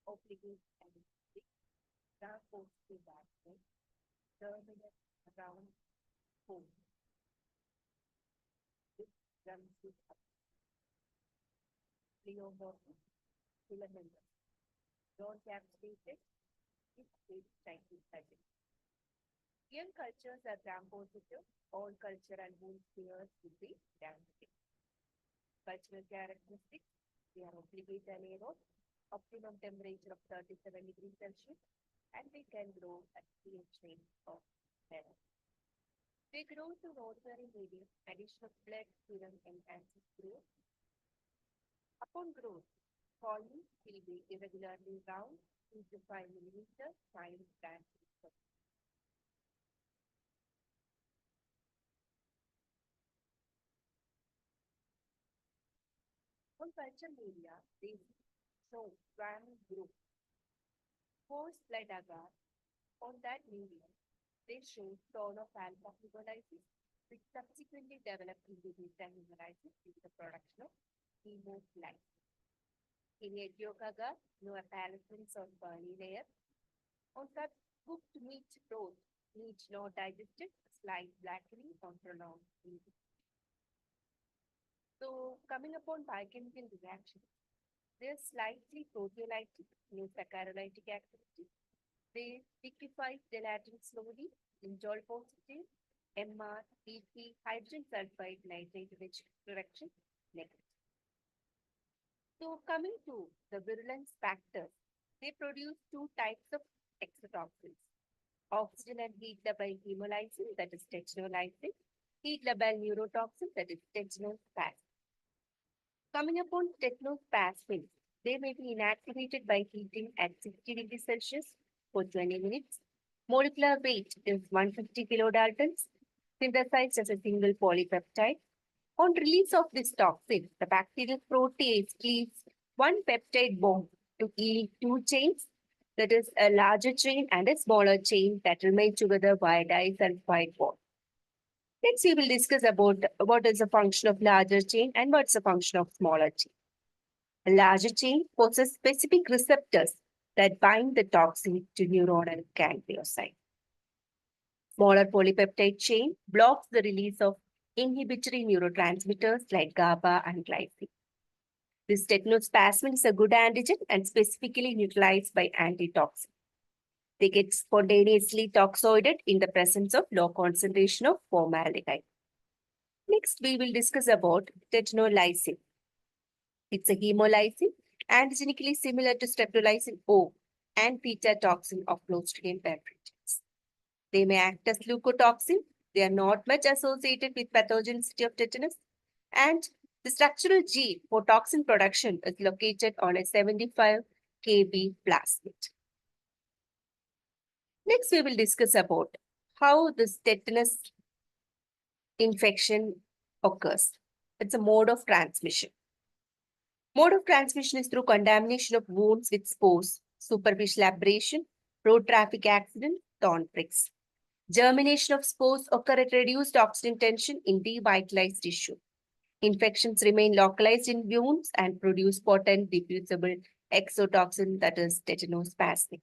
obligate and transport to that way, terminal around home. This runs with a pleomorphic filament. Non capsulated is phase cycle study. Young cultures are gram positive, all culture and wound spheres will be downstream. Cultural characteristics, they are obligate anaerobe, optimum temperature of 37 degrees Celsius, and they can grow at pH range of 10. They grow to ordinary medium, addition of blood, serum, enhances growth. Upon growth, colony will be irregularly round, 2 to 5 millimeter, fine branches. On culture media, they show swarm group. Post blood agar, on that medium, they show tone of alpha hemolysis, which subsequently developed into beta hemolysis due to the production of hemoglobin. In yolk agar, no appearance of bony layer. On that cooked meat broth, meat not digested, slight blackening or prolonged bleeding. So, coming upon biochemical reaction, they are slightly proteolytic, no saccharolytic activity. They liquefy gelatin slowly, indole positive, MR, PP, hydrogen sulfide, nitrate rich reaction, negative. So, coming to the virulence factors, they produce two types of exotoxins: oxygen and heat double hemolysin, that is tetanolysin, heat double neurotoxin, that is tetanospasmin. Coming upon tetanospasmin, they may be inactivated by heating at 60 degrees Celsius for 20 minutes. Molecular weight is 150 kilodaltons, synthesized as a single polypeptide. On release of this toxin, the bacterial protease cleaves one peptide bond to yield two chains, that is, a larger chain and a smaller chain that remain together via disulfide bond. Next, we will discuss about what is the function of larger chain and what's the function of smaller chain. A larger chain possesses specific receptors that bind the toxin to neuronal ganglioside. Smaller polypeptide chain blocks the release of inhibitory neurotransmitters like GABA and glycine. This tetanospasmin is a good antigen and specifically neutralized by antitoxin. They get spontaneously toxoided in the presence of low concentration of formaldehyde. Next, we will discuss about tetanolysin. It's a hemolysin, antigenically similar to streptolysin O and theta toxin of Clostridium perfringens. They may act as leukotoxin. They are not much associated with pathogenicity of tetanus. And the structural gene for toxin production is located on a 75 kb plasmid. Next, we will discuss about how this tetanus infection occurs. It's a mode of transmission. Mode of transmission is through contamination of wounds with spores, superficial abrasion, road traffic accident, thorn pricks. Germination of spores occur at reduced oxygen tension in devitalized tissue. Infections remain localized in wounds and produce potent diffusible exotoxin, that is tetanospasmin.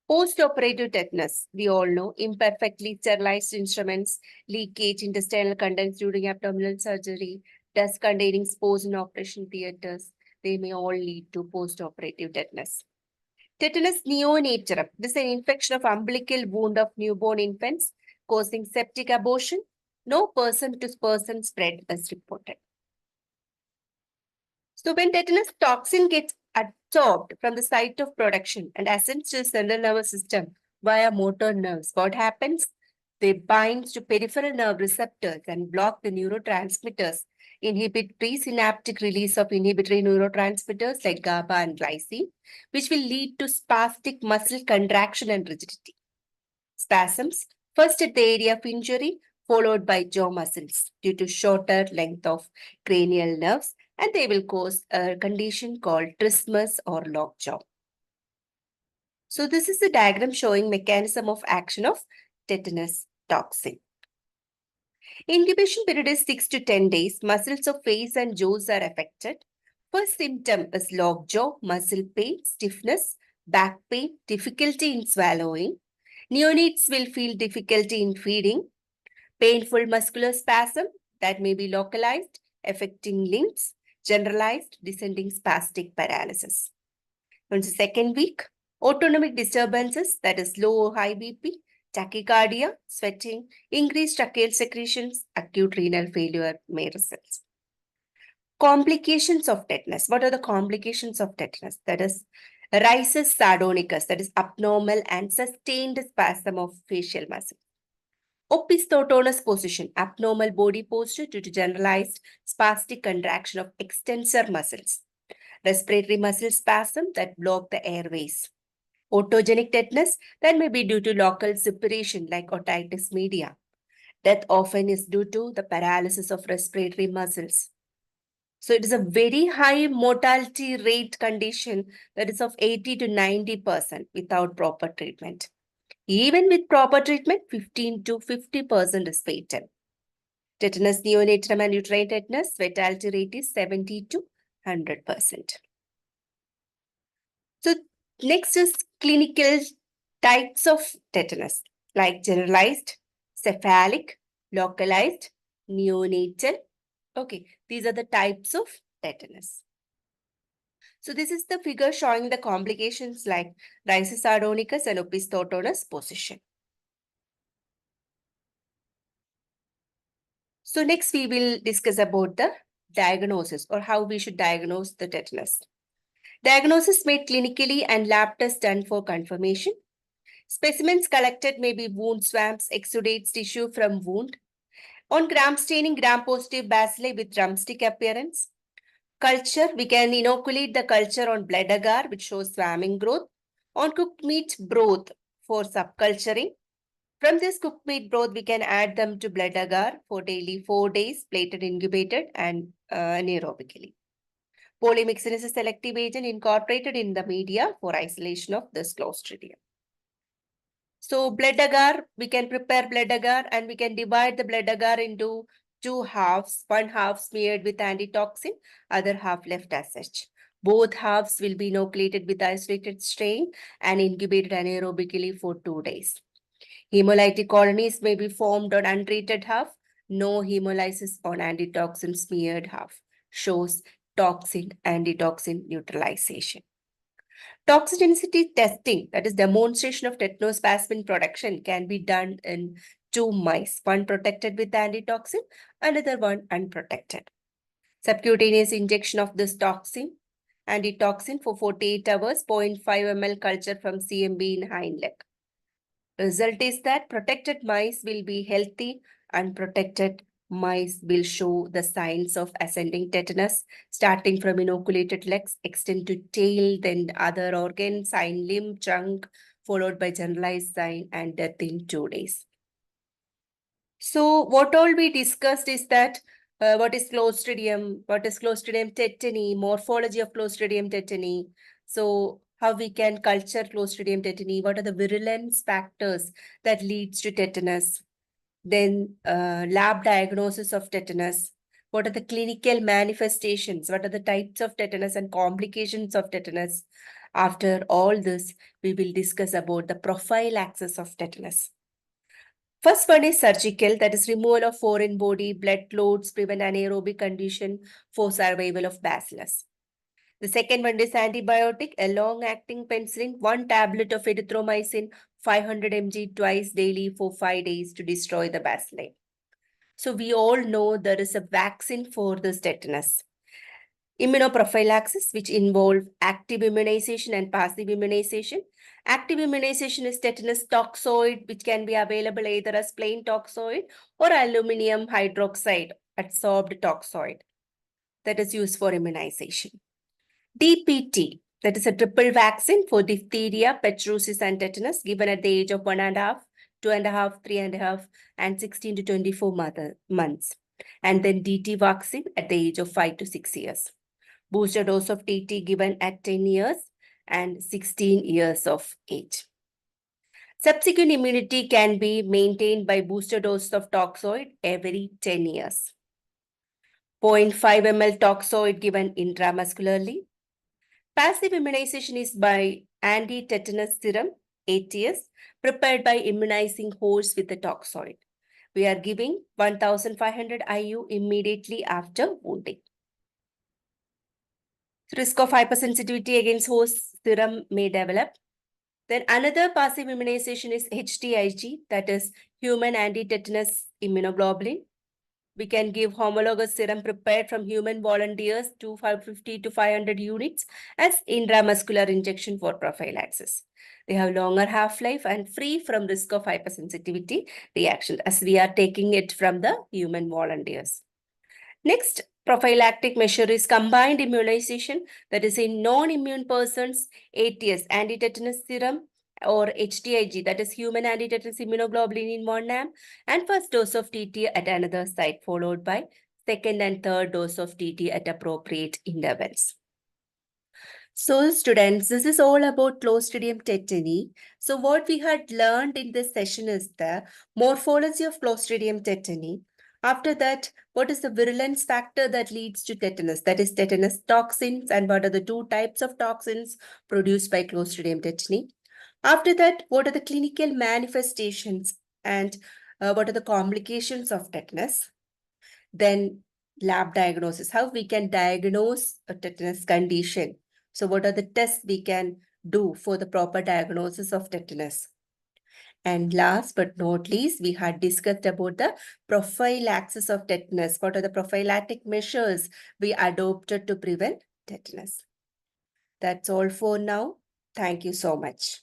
Post-operative tetanus, we all know, imperfectly sterilized instruments, leakage, intestinal contents during abdominal surgery, dust containing spores in operation theaters, they may all lead to post-operative tetanus. Tetanus neonatal, this is an infection of umbilical wound of newborn infants causing septic abortion. No person-to-person spread is reported. So when tetanus toxin gets absorbed from the site of production and ascends to the central nervous system via motor nerves, what happens? They bind to peripheral nerve receptors and block the neurotransmitters, inhibit presynaptic release of inhibitory neurotransmitters like GABA and glycine, which will lead to spastic muscle contraction and rigidity. Spasms, first at the area of injury, followed by jaw muscles due to shorter length of cranial nerves, and they will cause a condition called trismus or lockjaw. So this is a diagram showing mechanism of action of tetanus toxin. Incubation period is 6 to 10 days. Muscles of face and jaws are affected. First symptom is lockjaw, muscle pain, stiffness, back pain, difficulty in swallowing. Neonates will feel difficulty in feeding, painful muscular spasm that may be localized, affecting limbs, generalized descending spastic paralysis. On the second week, autonomic disturbances, that is low or high BP, tachycardia, sweating, increased tracheal secretions, acute renal failure may result. Complications of tetanus. What are the complications of tetanus? That is rhizus sardonicus, that is abnormal and sustained spasm of facial muscle. Opisthotonous position, abnormal body posture due to generalized spastic contraction of extensor muscles. Respiratory muscle spasm that block the airways. Otogenic tetanus that may be due to local suppuration like otitis media. Death often is due to the paralysis of respiratory muscles. So it is a very high mortality rate condition that is of 80 to 90% without proper treatment. Even with proper treatment, 15 to 50% is fatal. Tetanus neonatal and uterine tetanus, fatality rate is 70 to 100%. So next is clinical types of tetanus like generalized, cephalic, localized, neonatal. Okay, these are the types of tetanus. So this is the figure showing the complications like rhizus sardonicus and opisthotonous position. So next we will discuss about the diagnosis or how we should diagnose the tetanus. Diagnosis made clinically and lab tests done for confirmation. Specimens collected may be wound swabs, exudates tissue from wound. On gram staining, gram-positive bacilli with drumstick appearance. Culture, we can inoculate the culture on blood agar, which shows swarming growth. On cooked meat broth for subculturing. From this cooked meat broth, we can add them to blood agar for daily 4 days, plated, incubated, and anaerobically. Polymyxin is a selective agent incorporated in the media for isolation of this Clostridium. So blood agar, we can prepare blood agar and we can divide the blood agar into two halves. One half smeared with antitoxin, other half left as such. Both halves will be inoculated with isolated strain and incubated anaerobically for 2 days. Hemolytic colonies may be formed on untreated half. No hemolysis on antitoxin smeared half. Shows toxin antitoxin neutralization. Toxigenicity testing, that is demonstration of tetanospasmin production, can be done in 2 mice, one protected with antitoxin, another one unprotected. Subcutaneous injection of this antitoxin for 48 hours, 0.5 ml culture from CMB in hind leg. Result is that protected mice will be healthy, unprotected mice will show the signs of ascending tetanus, starting from inoculated legs, extend to tail, then other organ, sign limb, trunk, followed by generalized sign and death in 2 days. So what all we discussed is that what is Clostridium tetani, morphology of Clostridium tetani. So how we can culture Clostridium tetani, what are the virulence factors that leads to tetanus. Then lab diagnosis of tetanus. What are the clinical manifestations? What are the types of tetanus and complications of tetanus? After all this, we will discuss about the prophylaxis of tetanus. First one is surgical, that is removal of foreign body, blood clots, prevent anaerobic condition for survival of bacillus. The second one is antibiotic, a long-acting penicillin, 1 tablet of erythromycin, 500 mg twice daily for 5 days to destroy the bacilli. So we all know there is a vaccine for this tetanus. Immunoprophylaxis, which involve active immunization and passive immunization. Active immunization is tetanus toxoid, which can be available either as plain toxoid or aluminum hydroxide, adsorbed toxoid, that is used for immunization. DPT, that is a triple vaccine for diphtheria, pertussis, and tetanus, given at the age of 1.5, 2.5, 3.5, and 16 to 24 months. And then DT vaccine at the age of 5 to 6 years. Booster dose of TT given at 10 years and 16 years of age. Subsequent immunity can be maintained by booster dose of toxoid every 10 years. 0.5 ml toxoid given intramuscularly. Passive immunization is by anti-tetanus serum, ATS, prepared by immunizing horse with the toxoid. We are giving 1500 IU immediately after wounding. Risk of hypersensitivity against horse serum may develop. Then another passive immunization is HTIG, that is human anti-tetanus immunoglobulin. We can give homologous serum prepared from human volunteers to 550 to 500 units as intramuscular injection for prophylaxis. They have longer half-life and free from risk of hypersensitivity reaction as we are taking it from the human volunteers. Next, prophylactic measure is combined immunization, that is in non-immune persons, ATS, anti-tetanus serum, or HTIG, that is human anti-tetanus immunoglobulin in 1 gram, and first dose of TT at another site, followed by second and third dose of TT at appropriate intervals. So students, this is all about Clostridium tetani. So what we had learned in this session is the morphology of Clostridium tetani. After that, what is the virulence factor that leads to tetanus? That is tetanus toxins, and what are the two types of toxins produced by Clostridium tetani? After that, what are the clinical manifestations and what are the complications of tetanus? Then lab diagnosis, how we can diagnose a tetanus condition. So what are the tests we can do for the proper diagnosis of tetanus? And last but not least, we had discussed about the prophylaxis of tetanus. What are the prophylactic measures we adopted to prevent tetanus? That's all for now. Thank you so much.